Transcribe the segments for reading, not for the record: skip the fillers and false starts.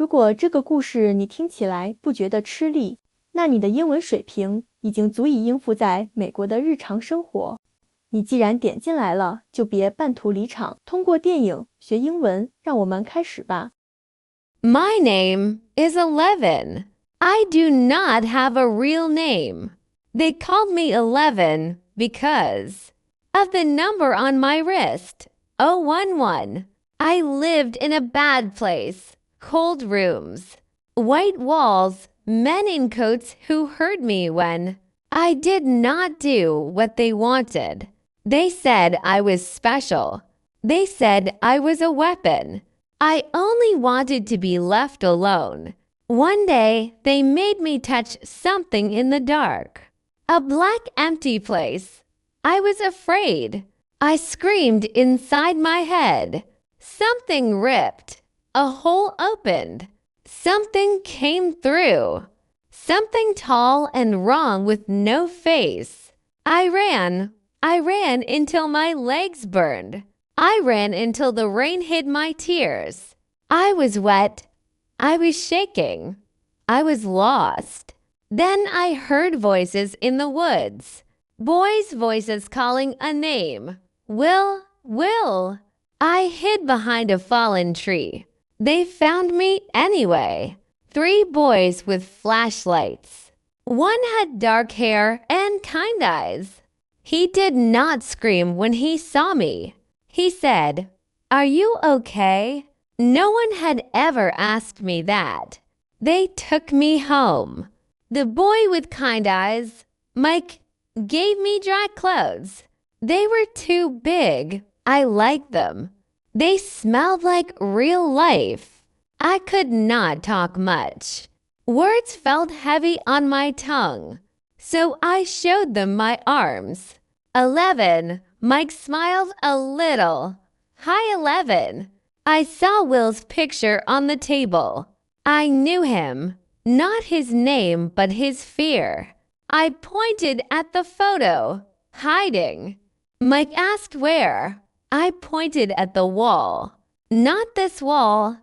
如果这个故事你听起来不觉得吃力，那你的英文水平已经足以应付在美国的日常生活。你既然点进来了，就别半途离场，通过电影学英文，让我们开始吧。My name is 11. I do not have a real name. They called me 11 because of the number on my wrist, 011. I lived in a bad place, cold rooms, white walls, men in coats who heard me when I did not do what they wanted. They said I was special. They said I was a weapon. I only wanted to be left alone. One day, they made me touch something in the dark. A black empty place. I was afraid. I screamed inside my head. Something ripped. A hole opened. Something came through. Something tall and wrong with no face. I ran until my legs burned. I ran until the rain hid my tears. I was wet. I was shaking. I was lost. Then I heard voices in the woods. Boys' voices calling a name. Will, Will. I hid behind a fallen tree. They found me anyway. 3 boys with flashlights. One had dark hair and kind eyes. He did not scream when he saw me. He said, "Are you okay?" No one had ever asked me that. They took me home. The boy with kind eyes, Mike, gave me dry clothes. They were too big. I liked them. They smelled like real life. I could not talk much. Words felt heavy on my tongue, so I showed them my arms. 11. Mike smiled a little. Hi, 11. I saw Will's picture on the table. I knew him, not his name, but his fear. I pointed at the photo, hiding. Mike asked where. I pointed at the wall. Not this wall.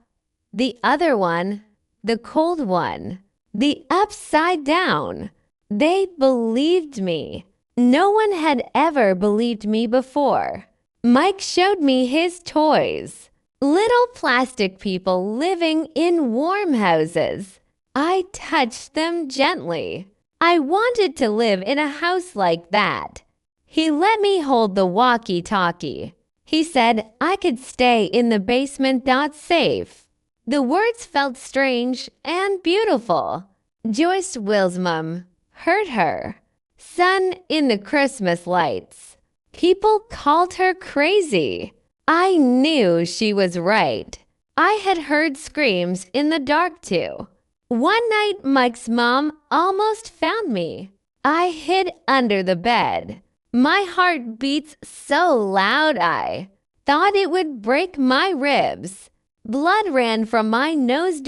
The other one, the cold one, the upside down. They believed me. No one had ever believed me before. Mike showed me his toys. Little plastic people living in warm houses. I touched them gently. I wanted to live in a house like that. He let me hold the walkie-talkie. He said I could stay in the basement, not safe. The words felt strange and beautiful. Joyce Will's mom heard her. Sun in the Christmas lights. People called her crazy. I knew she was right. I had heard screams in the dark too. One night, Mike's mom almost found me. I hid under the bed. My heart beats so loud I thought it would break my ribs. Blood ran from my nose,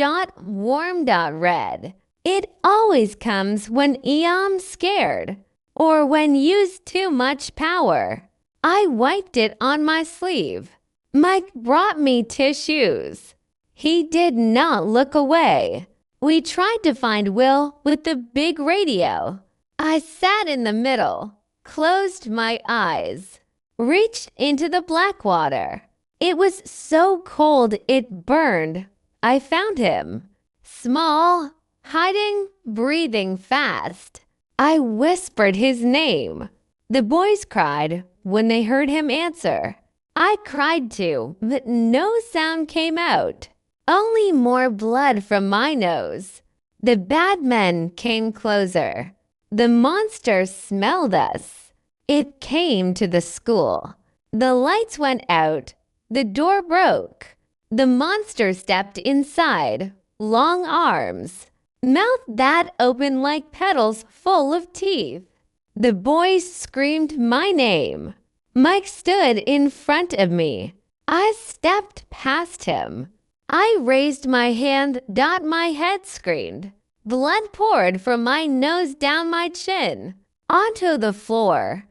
warm red. It always comes when I'm scared or when used too much power. I wiped it on my sleeve. Mike brought me tissues. He did not look away. We tried to find Will with the big radio. I sat in the middle, closed my eyes, reached into the black water. It was so cold it burned. I found him. Small, hiding, breathing fast. I whispered his name. The boys cried when they heard him answer. I cried too, but no sound came out. Only more blood from my nose. The bad men came closer. The monster smelled us. It came to the school. The lights went out. The door broke. The monster stepped inside. Long arms. Mouth that opened like petals full of teeth. The boys screamed my name. Mike stood in front of me. I stepped past him. I raised my hand. My head screamed. Blood poured from my nose down my chin, onto the floor.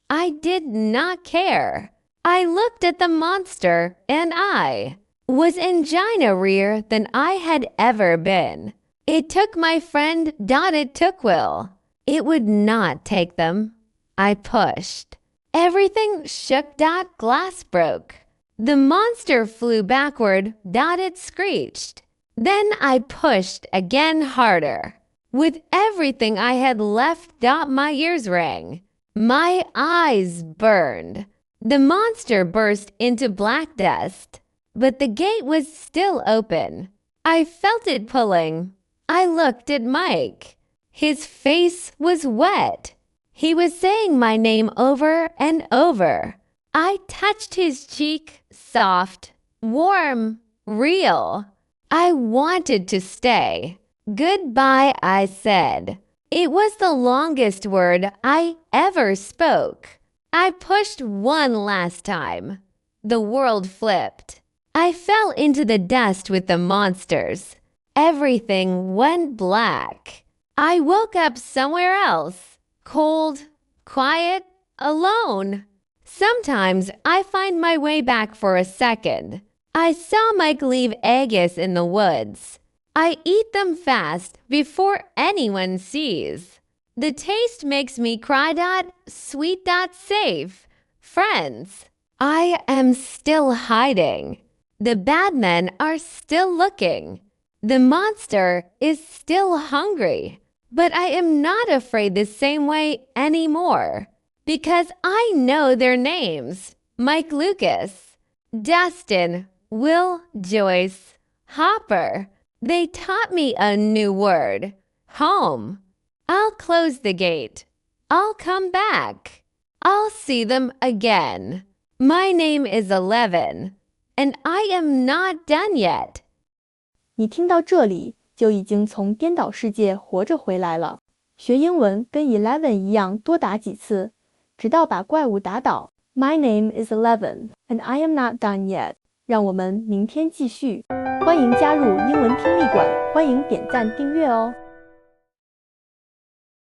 I did not care. I looked at the monster and I was angina-rear than I had ever been. It took my friend Dotted Tookwill. It would not take them. I pushed. Everything shook. Glass broke. The monster flew backward. It screeched. Then I pushed again harder. With everything I had left. My ears rang. My eyes burned. The monster burst into black dust, but the gate was still open. I felt it pulling. I looked at Mike. His face was wet. He was saying my name over and over. I touched his cheek, soft, warm, real. I wanted to stay. Goodbye, I said. It was the longest word I ever spoke. I pushed one last time. The world flipped. I fell into the dust with the monsters. Everything went black. I woke up somewhere else. Cold, quiet, alone. Sometimes I find my way back for a second. I saw Mike leave eggs in the woods. I eat them fast before anyone sees. The taste makes me cry. Sweet. Safe. Friends. I am still hiding. The bad men are still looking. The monster is still hungry. But I am not afraid the same way anymore. Because I know their names. Mike Lucas, Dustin, Will, Joyce, Hopper. They taught me a new word. Home. I'll close the gate. I'll come back. I'll see them again. My name is 11, and I am not done yet. 你听到这里，就已经从颠倒世界活着回来了。学英文跟 Eleven 一样，多打几次，直到把怪物打倒。My name is 11, and I am not done yet. 让我们明天继续。欢迎加入英文听力馆，欢迎点赞订阅哦。